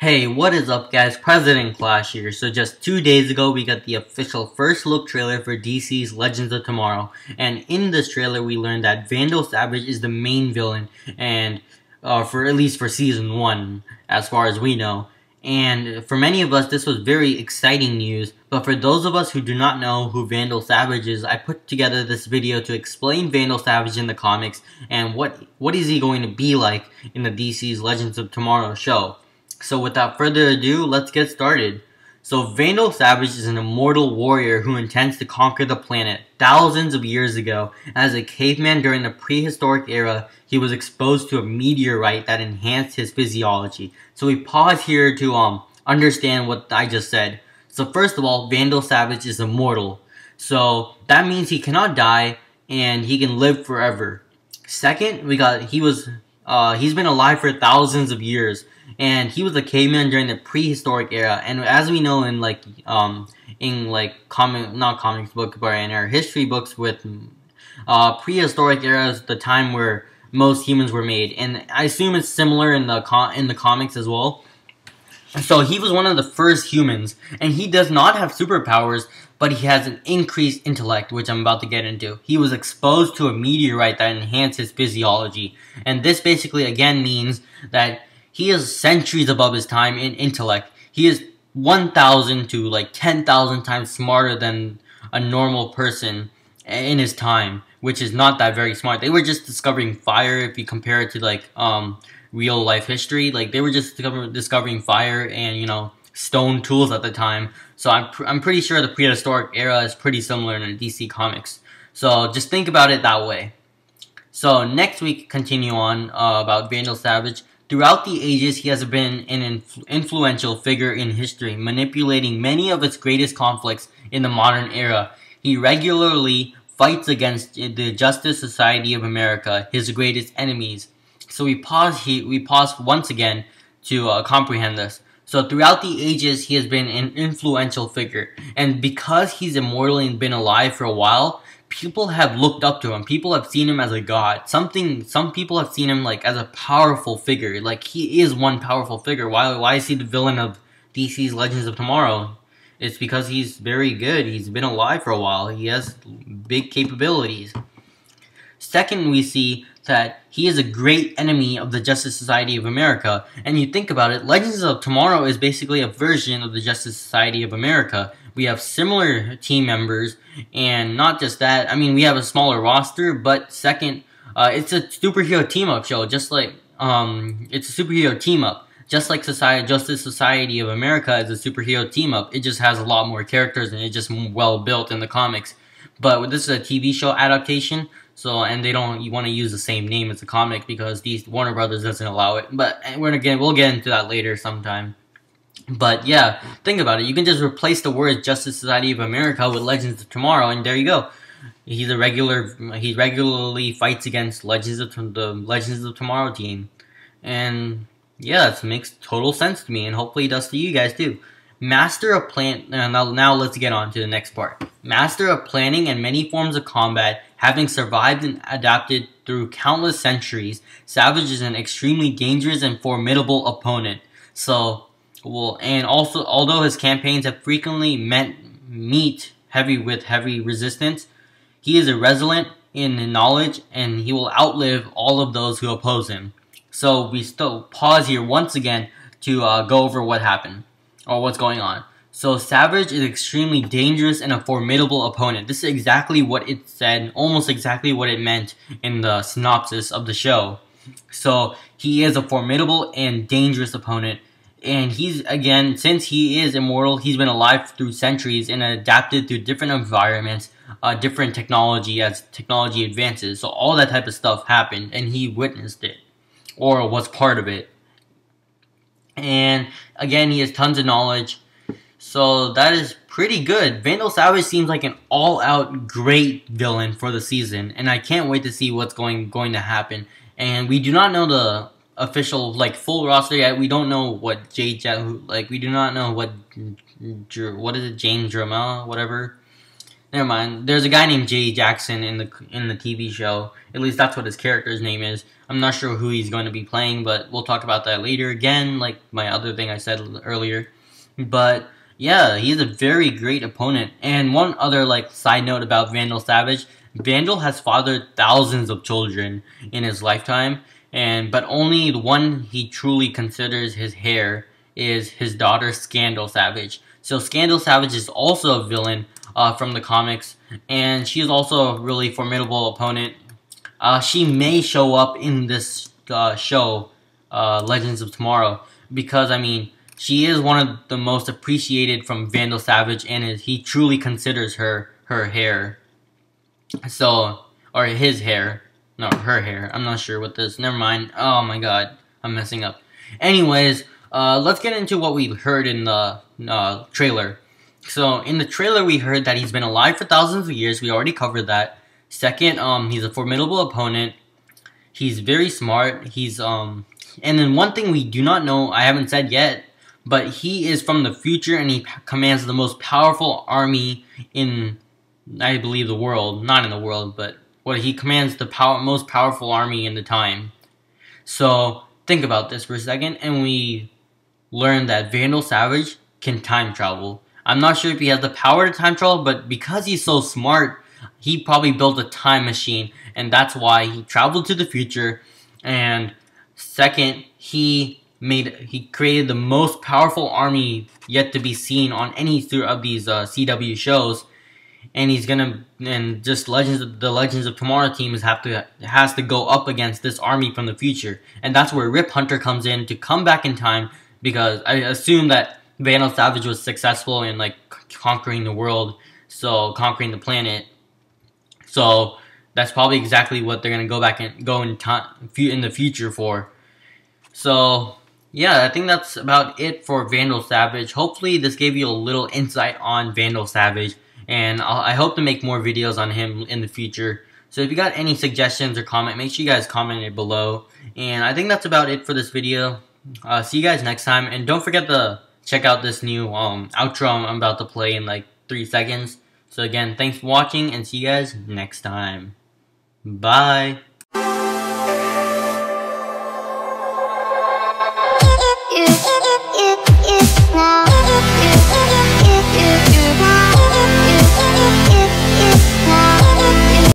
Hey, what is up guys, President Clash here. So just 2 days ago we got the official first look trailer for DC's Legends of Tomorrow. And in this trailer we learned that Vandal Savage is the main villain, and for at least for season 1 as far as we know. And for many of us this was very exciting news, but for those of us who do not know who Vandal Savage is, I put together this video to explain Vandal Savage in the comics and what is he going to be like in the DC's Legends of Tomorrow show. So without further ado, let's get started. So Vandal Savage is an immortal warrior who intends to conquer the planet. Thousands of years ago, as a caveman during the prehistoric era, he was exposed to a meteorite that enhanced his physiology. So we pause here to understand what I just said. So first of all, Vandal Savage is immortal. So that means he cannot die and he can live forever. Second, he's been alive for thousands of years. And he was a caveman during the prehistoric era, and as we know in not comics book, but in our history books, with prehistoric era is the time where most humans were made, and I assume it's similar in the comics as well. So he was one of the first humans, and he does not have superpowers, but he has an increased intellect, which I'm about to get into. He was exposed to a meteorite that enhanced his physiology, and this basically again means that he is centuries above his time in intellect. He is 1,000 to 10,000 times smarter than a normal person in his time, which is not that very smart. They were just discovering fire if you compare it to real life history. They were just discovering fire and stone tools at the time. So I'm pretty sure the prehistoric era is pretty similar in the DC comics. So just think about it that way. So next week, continue on about Vandal Savage. Throughout the ages, he has been an influential figure in history, manipulating many of its greatest conflicts in the modern era. He regularly fights against the Justice Society of America, his greatest enemies. So we pause once again to comprehend this. So throughout the ages, he has been an influential figure, and because he's immortal and been alive for a while, people have looked up to him. People have seen him as a god. Some people have seen him as a powerful figure. He is one powerful figure. Why is he the villain of DC's Legends of Tomorrow? It's because he's very good. He's been alive for a while. He has big capabilities. Second, we see that he is a great enemy of the Justice Society of America. And you think about it, Legends of Tomorrow is basically a version of the Justice Society of America. We have similar team members, and not just that, we have a smaller roster, but second, it's a superhero team-up show, it's a superhero team-up, just like Justice Society of America is a superhero team-up. It just has a lot more characters, and it's just well built in the comics. But this is a TV show adaptation, and you want to use the same name as the comic because Warner Brothers doesn't allow it. But we'll get into that later sometime. But yeah, think about it. You can just replace the words Justice Society of America with Legends of Tomorrow, and there you go. He regularly fights against the Legends of Tomorrow team. And yeah, that makes total sense to me, and hopefully it does to you guys too. Master of now let's get on to the next part. Master of planning and many forms of combat, having survived and adapted through countless centuries, Savage is an extremely dangerous and formidable opponent. And also, although his campaigns have frequently meet heavy resistance, he is irresolute in knowledge, and he will outlive all of those who oppose him. So we still pause here once again to go over what happened, or what's going on. So Savage is extremely dangerous and a formidable opponent. This is exactly what it said, almost exactly what it meant in the synopsis of the show. So he is a formidable and dangerous opponent. And since he is immortal, he's been alive through centuries and adapted to different environments, different technology as technology advances. So all that type of stuff happened, and he witnessed it, or was part of it. And again, he has tons of knowledge. So that is pretty good. Vandal Savage seems like an all-out great villain for the season, and I can't wait to see what's going to happen. And we do not know the official full roster yet. We don't know what we do not know what is it, James Dramel, whatever. Never mind. There's a guy named Jay Jackson in the TV show. At least that's what his character's name is. I'm not sure who he's going to be playing, but we'll talk about that later again, like my other thing I said earlier. But yeah, he's a very great opponent. And one other like side note about Vandal Savage, Vandal has fathered thousands of children in his lifetime, but only the one he truly considers his heir is his daughter Scandal Savage. So Scandal Savage is also a villain from the comics, and she is also a really formidable opponent. She may show up in this show, Legends of Tomorrow, because I mean, she is one of the most appreciated from Vandal Savage, and he truly considers her hair. So, or his hair, no, her hair. I'm not sure what this. Never mind. Oh my god, I'm messing up. Anyways, let's get into what we heard in the trailer. So in the trailer, we heard that he's been alive for thousands of years. We already covered that. Second, he's a formidable opponent. He's very smart. And then one thing we do not know, I haven't said yet, but he is from the future, and he commands the most powerful army in, I believe, the world. Not in the world, but he commands the most powerful army in the time. So think about this for a second, and we learn that Vandal Savage can time travel. I'm not sure if he has the power to time travel, but because he's so smart, he probably built a time machine, and that's why he traveled to the future. And second, he created the most powerful army yet to be seen on any of these CW shows. And just the Legends of Tomorrow team has to go up against this army from the future, and that's where Rip Hunter comes in to come back in time, because I assume that Vandal Savage was successful in like conquering the world, so conquering the planet. So that's probably exactly what they're gonna go in the future for. So yeah, I think that's about it for Vandal Savage. Hopefully this gave you a little insight on Vandal Savage, and I hope to make more videos on him in the future. So if you got any suggestions or comment, make sure you guys comment it below. And I think that's about it for this video. See you guys next time, and don't forget to check out this new outro I'm about to play in like 3 seconds. So again, thanks for watching, and see you guys next time. Bye. Now